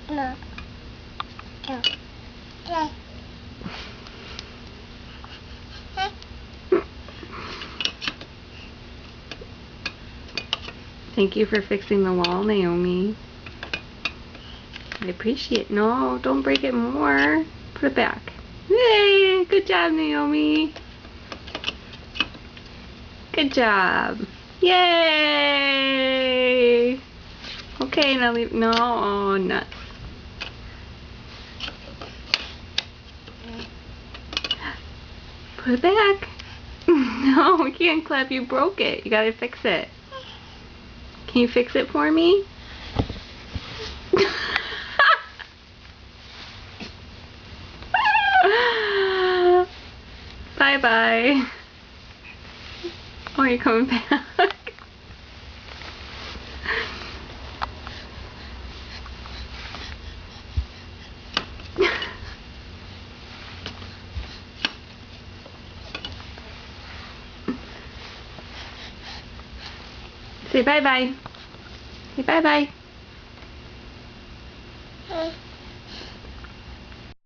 No. No. No. Thank you for fixing the wall, Naomi. I appreciate it. No, don't break it more. Put it back. Yay! Good job, Naomi. Good job. Yay! Okay, now leave. No, oh, nuts. Put it back. No, we can't clap. You broke it. You gotta fix it. Can you fix it for me? Bye-bye. Oh, you're coming back. Say bye-bye. Say bye-bye.